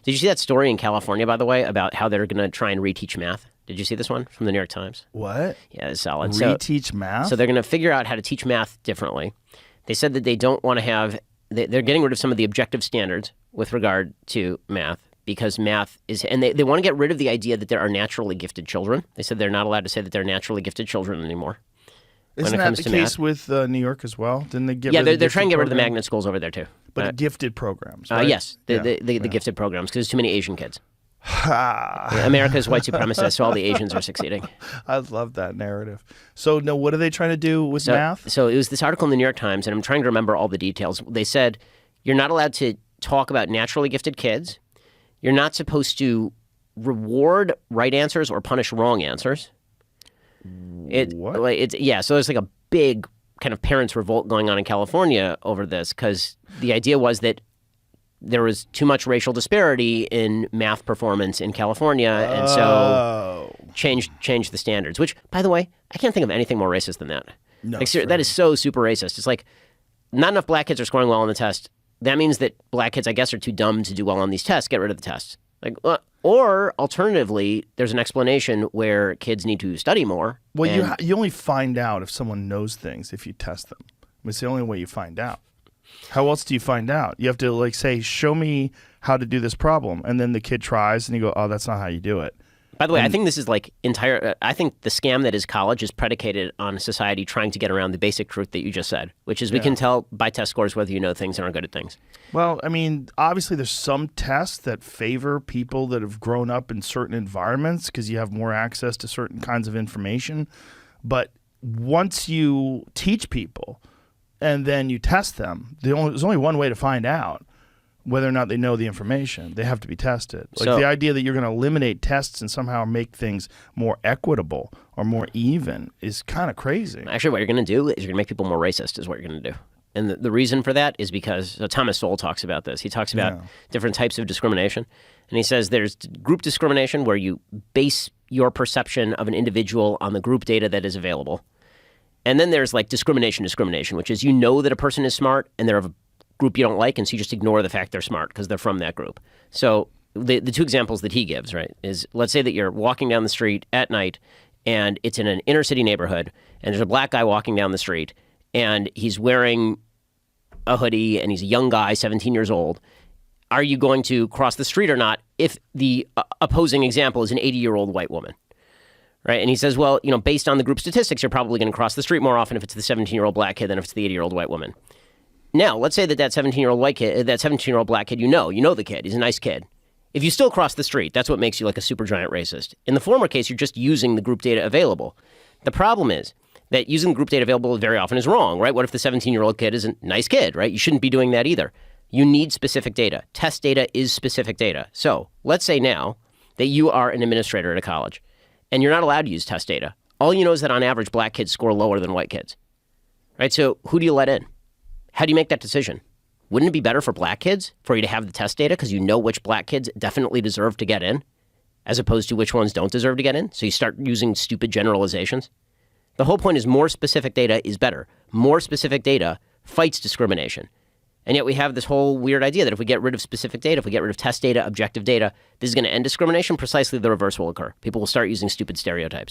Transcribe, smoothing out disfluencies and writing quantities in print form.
Did you see that story in California, by the way, about how they're going to try and reteach math? Did you see this one from the New York Times? What? Yeah, it's solid. Reteach math? So they're going to figure out how to teach math differently. They said that they don't want to have... They're getting rid of some of the objective standards with regard to math because math is... And they want to get rid of the idea that there are naturally gifted children. They said they're not allowed to say that they're naturally gifted children anymore. Isn't that the case with New York as well? Didn't they get rid of the they're trying to get rid of the program? magnet schools over there, too. But gifted programs, right? Yes, the gifted programs, because there's too many Asian kids. America's white supremacist, so all the Asians are succeeding. I love that narrative. So, no, what are they trying to do with math? So it was this article in the New York Times, and I'm trying to remember all the details. They said you're not allowed to talk about naturally gifted kids. You're not supposed to reward right answers or punish wrong answers. What? So there's like a big kind of parents' revolt going on in California over this because the idea was that there was too much racial disparity in math performance in California, and so changed the standards. Which, by the way, I can't think of anything more racist than that. No, that is so super racist. It's like not enough black kids are scoring well on the test. That means that black kids, I guess, are too dumb to do well on these tests. Get rid of the tests. Or alternatively, there's an explanation where kids need to study more. Well, you only find out if someone knows things if you test them. It's the only way you find out. How else do you find out? You have to say, show me how to do this problem. And then the kid tries and you go, oh, that's not how you do it. By the way, I think this is I think the scam that is college is predicated on society trying to get around the basic truth that you just said, which is we can tell by test scores whether you know things and are good at things. Well, I mean, obviously there's some tests that favor people that have grown up in certain environments because you have more access to certain kinds of information. But once you teach people and then you test them, there's only one way to find out whether or not they know the information. They have to be tested. The idea that you're going to eliminate tests and somehow make things more equitable or more even is kind of crazy. Actually, what you're going to do is you're going to make people more racist is what you're going to do. And the reason for that is because Thomas Sowell talks about this. He talks about different types of discrimination. And he says there's group discrimination where you base your perception of an individual on the group data that is available. And then there's discrimination, which is you know that a person is smart and they're of a group you don't like, and so you just ignore the fact they're smart because they're from that group. So the two examples that he gives, right, is let's say that you're walking down the street at night and it's in an inner city neighborhood and there's a black guy walking down the street and he's wearing a hoodie and he's a young guy, 17 years old. Are you going to cross the street or not if the opposing example is an 80-year-old white woman? Right? And he says, well, based on the group statistics, you're probably going to cross the street more often if it's the 17-year-old black kid than if it's the 80-year-old white woman. Now, let's say that 17-year-old white kid, that 17-year-old black kid, you know the kid. He's a nice kid. If you still cross the street, that's what makes you like a super giant racist. In the former case, you're just using the group data available. The problem is that using the group data available very often is wrong, right? What if the 17-year-old kid is a nice kid, right? You shouldn't be doing that either. You need specific data. Test data is specific data. So let's say now that you are an administrator at a college and you're not allowed to use test data. All you know is that on average, black kids score lower than white kids, right? So who do you let in? How do you make that decision? Wouldn't it be better for black kids for you to have the test data because you know which black kids definitely deserve to get in as opposed to which ones don't deserve to get in? So you start using stupid generalizations. The whole point is more specific data is better. More specific data fights discrimination. And yet we have this whole weird idea that if we get rid of specific data, if we get rid of test data, objective data, this is going to end discrimination. Precisely the reverse will occur. People will start using stupid stereotypes.